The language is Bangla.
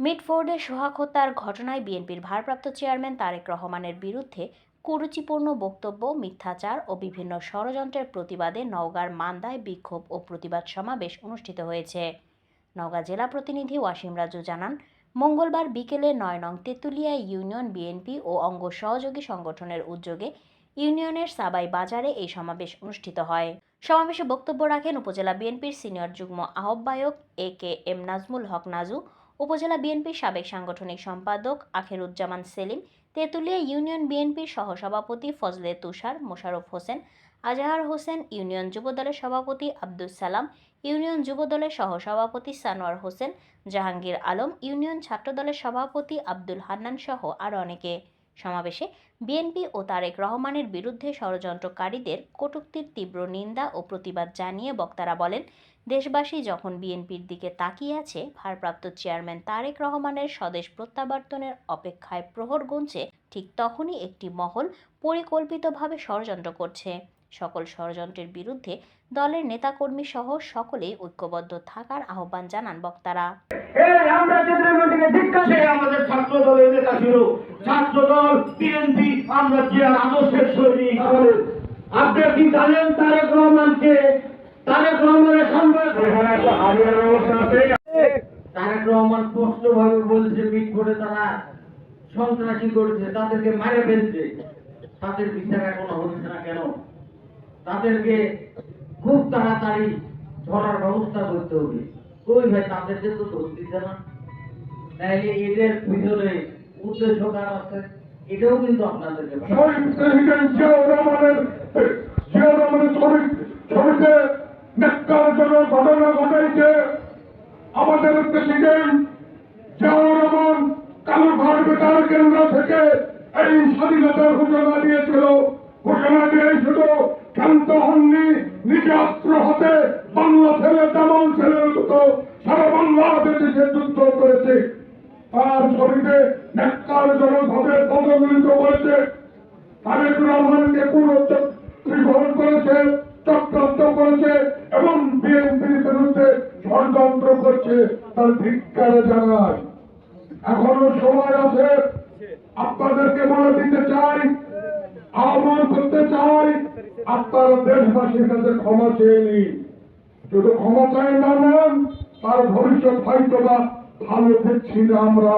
মিটফোর্ডে সোহাগ হত্যার ঘটনায় বিএনপির ভারপ্রাপ্ত চেয়ারম্যান তারেক রহমানের বিরুদ্ধে কুরুচিপূর্ণ বক্তব্য, মিথ্যাচার ও বিভিন্ন ষড়যন্ত্রের প্রতিবাদে নওগাঁর মান্দায় বিক্ষোভ ও প্রতিবাদ সমাবেশ অনুষ্ঠিত হয়েছে। নওগাঁ জেলা প্রতিনিধি ওয়াসিম রাজু জানান, মঙ্গলবার বিকেলে ৯ নং তেঁতুলিয়া ইউনিয়ন বিএনপি ও অঙ্গ সহযোগী সংগঠনের উদ্যোগে ইউনিয়নের সাবাই বাজারে এই সমাবেশ অনুষ্ঠিত হয়। সমাবেশে বক্তব্য রাখেন উপজেলা বিএনপির সিনিয়র যুগ্ম আহ্বায়ক এ.কে.এম. নাজমুল হক নাজু, উপজেলা বিএনপির সাবেক সাংগঠনিক সম্পাদক আখেরুজ্জামান সেলিম, তেঁতুলিয়া ইউনিয়ন বিএনপির সহসভাপতি ফজলে তুষার, মোশাররফ হোসেন, আজহার হোসেন, ইউনিয়ন যুবদলের সভাপতি আব্দুস সালাম, ইউনিয়ন যুবদলের সহসভাপতি সানোয়ার হোসেন, জাহাঙ্গীর আলম, ইউনিয়ন ছাত্রদলের সভাপতি আব্দুল হান্নান সহ আরও অনেকে। সমাবেশে বিএনপি ও তারেক রহমানের বিরুদ্ধে ষড়যন্ত্রকারীদের কটূক্তির তীব্র নিন্দা ও প্রতিবাদ জানিয়ে বক্তারা বলেন, দেশবাসী যখন বিএনপির দিকে তাকিয়ে আছে, ভারপ্রাপ্ত চেয়ারম্যান তারেক রহমানের স্বদেশ প্রত্যাবর্তনের অপেক্ষায় প্রহর গুনছে, ঠিক তখনই একটি মহল পরিকল্পিতভাবে ষড়যন্ত্র করছে। সকল ষড়যন্ত্রের বিরুদ্ধে দলের নেতাকর্মী সহ সকলেই ঐক্যবদ্ধ থাকার আহ্বান জানান বক্তারা। আমাদের ছাত্র দলের নেতা ছিল, ছাত্র দল বিএনপি, আমরা জিয়ার আদর্শের সৈনিক। আপনারা কি জানেন তারেক রহমানকে? তারেক রহমানের সংবাদ তারেক রহমান স্পষ্টভাবে বলছে, মিটফোর্ডে তারা সন্ত্রাসী করেছে, তাদেরকে মারে ফেলছে। তাদের বিচার এখনো হচ্ছে না কেন? তাদেরকে খুব তাড়াতাড়ি ধরার ব্যবস্থা করতে হবে। কই ভাই, তাদেরকে তো ধরতেছে না। তাইলে এদের পিছনে উদ্দেশ্য কার আছে? এটাও কিন্তু আপনাদেরকে ঘটনা ঘটাইছে। আমাদের প্রেসিডেন্ট জিয়াউর রহমান কালুঘাট বেতার কেন্দ্র থেকে এই স্বাধীনতার ঘোষণা দিয়েছিল। ঘোষণা দিয়েছিল ক্ষান্ত হননি, নিজে অস্ত্র হাতে বাংলা ছেলে তেমন ছেলের মতো সারা বাংলাদেশে যে যুদ্ধ করেছে, তার ছবিতে ন্যাক্কারজনকভাবে পদগুলিত করেছে। তারেক রহমানকে পুনর্গ্রহণ করেছে, চক্রান্ত করেছে এবং বিএনপির বিরুদ্ধে ষড়যন্ত্র করছে। তার ধিক্কার জানায়। এখনো সময় আছে। আপনাদেরকে বলে দিতে চাই, আহ্বান করতে চাই, আপনারা দেশবাসীর কাছে ক্ষমা চেয়ে নিন। শুধু ক্ষমা চাই না নেন, তার ভবিষ্যৎ হয়তো বা ভালো দেখছি না আমরা।